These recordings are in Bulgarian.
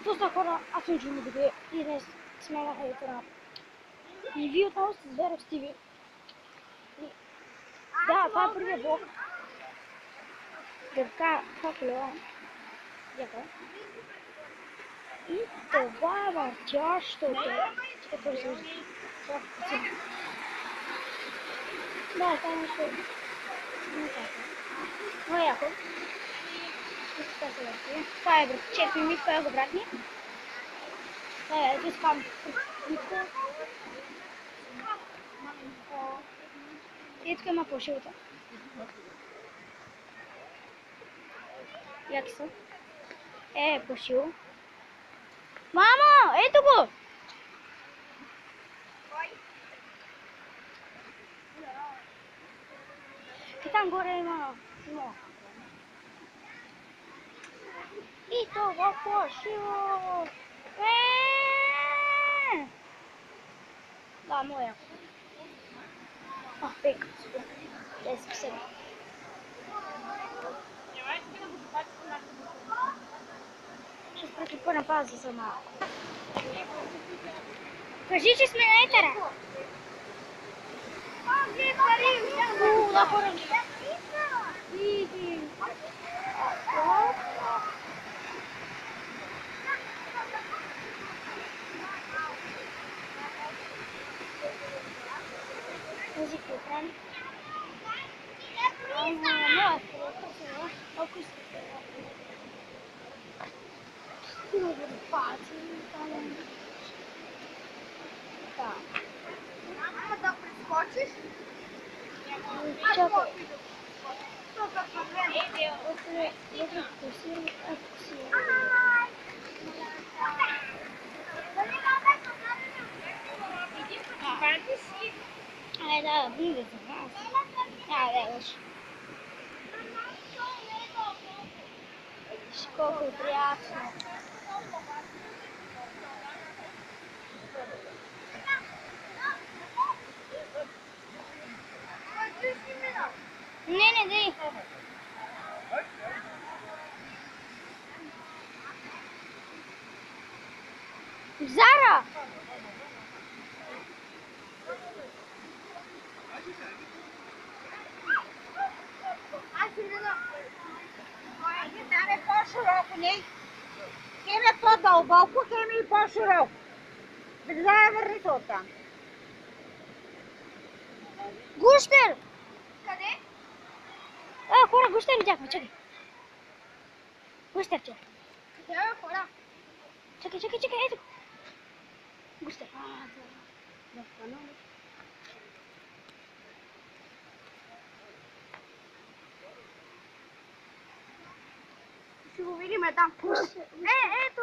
Доста хора, аз съм Джумидови и днес сме на хейтера. И вие отново сте с Верев Стиви. Да, това е първият блок. Така, колела. Яка. И това е въртящото. Чакай, какво се вижда? Да, това е нещо. Не така. Но яко. Така се върти. Това е черпи митка, я го вратни. Ето спам митка. И тук има по-шилата. Яки са. По-шил. Мамо, ето го! И там горе има. И това по-шило. Да, много яко. Пек. Дай си писали. Ще спрекипа на пауза за малко. Кажи, че сме на етера. Да, хора. Този екран. Ама да прескочиш? Чакай. Да, близо за нас. Да, колко е приятно. Не, дай. Зара! Там е по-широко, не? Хем е по-дълбоко, хем е по-широко. Затова я върните оттам. Гущер! Къде? Хора, гущер видяхме, чакай. Гущер, чакай. Къде е хора? Чакай, ето. Гущер. Ще го видим там. Ето.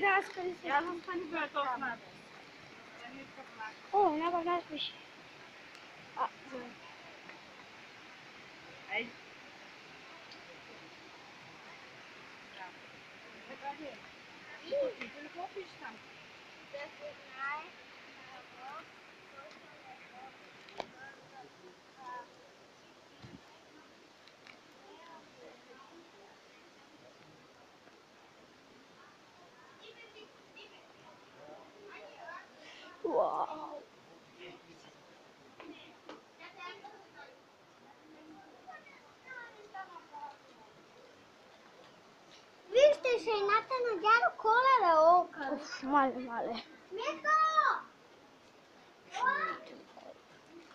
Да, скъде се. Аз съм стани бе толкова. О, някакъв нас пише. Ай. Какво пишеш там? Уау. Вижте, жената на дядо Коледа, ока. Мале. Мето!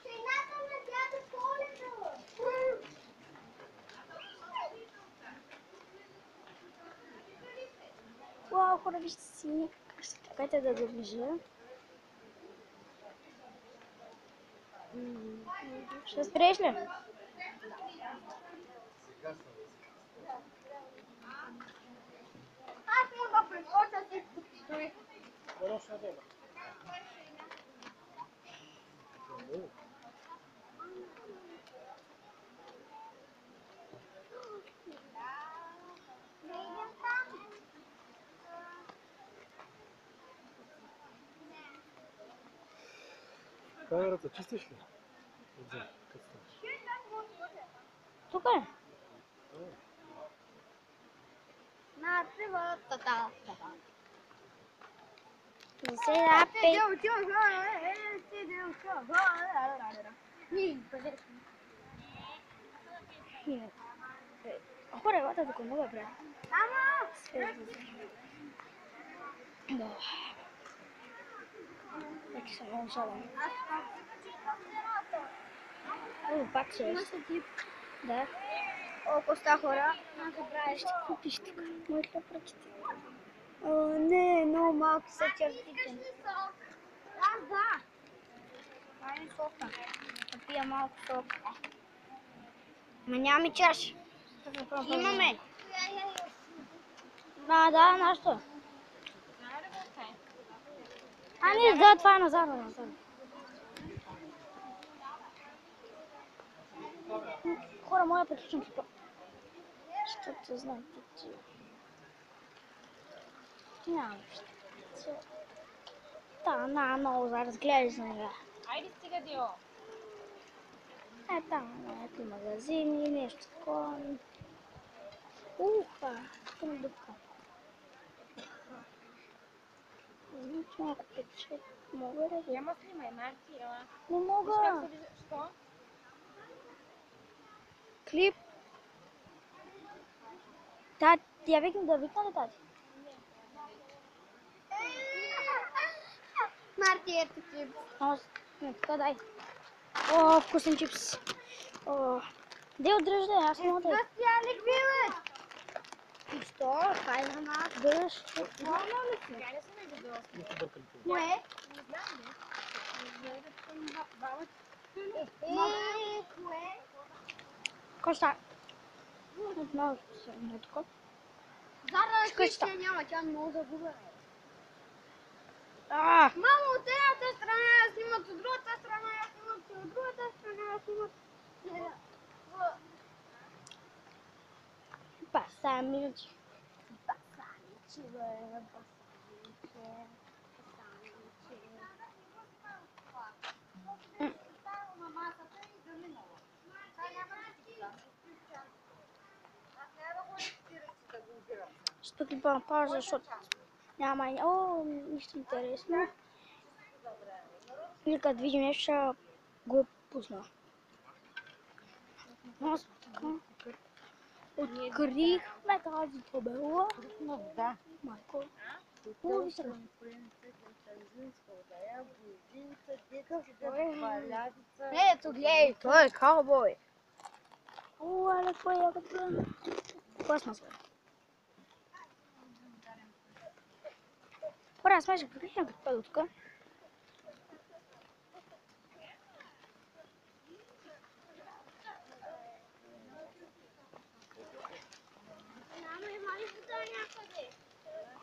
Жената на дядо Коледа. Уау, хора, вижте си. Чакайте да доближа. Ще спреш ли? Аз мога да прескоча всичко стои. Камерата чистиш ли? Тук е. И сега пей. Хора, елата тук много е приятно. Вече съм много жаден. О, пак ще еш. Да. О, коста хора. Ще купиш тук. Моите пръчета. О, не, много малки са чертите. Да. Айде сока. Да пия малко сок. Ма нямаме чаш. Имаме. Да, нашето. Не, да, това е назад. Хора, моля, приключвам тук. Защото знаете, че... Няма нищо. Много за разгледай за нея. Айде стига, Дио. Там някакви магазини, нещо такова. Тук ми дупка. Малко пече. Мога ли? Ама снимай, Марти, ела. Не Виж мога. как се вижда. Що? Клип. Я викна ли тази? Марти, ето чипс. Не, така дай. О, вкусен чипс. Де отдръжда, аз не мога да... Настяник вилъч! И що? Това е за нас. Дръж. Нормално ли си? Тя не съм е добила. Не се бъркали това. Кое? Не знам, не. Кое? Какво става? Отново не тук. Зара ще няма, тя много загубена. Мамо, от едната страна я снимат, от другата страна я снимат, от другата страна я снимат. Пасамичи. Ще клипа на пауза, защото няма нищо интересно. И като видим нещо, ще го пусна. Аз така открихме тази табела. Да. Майко. Хубави са. Ето, гледай, той е каубой. Але кой е като... Космос. Хора, аз май приключим като падо тук.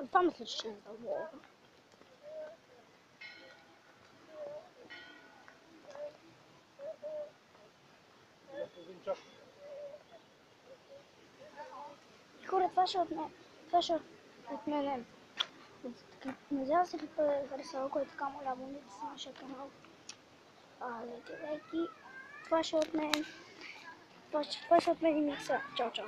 Това мисля, че ще е дълго. Хора, това ще отменем. Надявам се да е харесало, който така моля абонирайте се на нашия канал. Лайки. Това ще отменим. Това ще отменим и сега. Чао.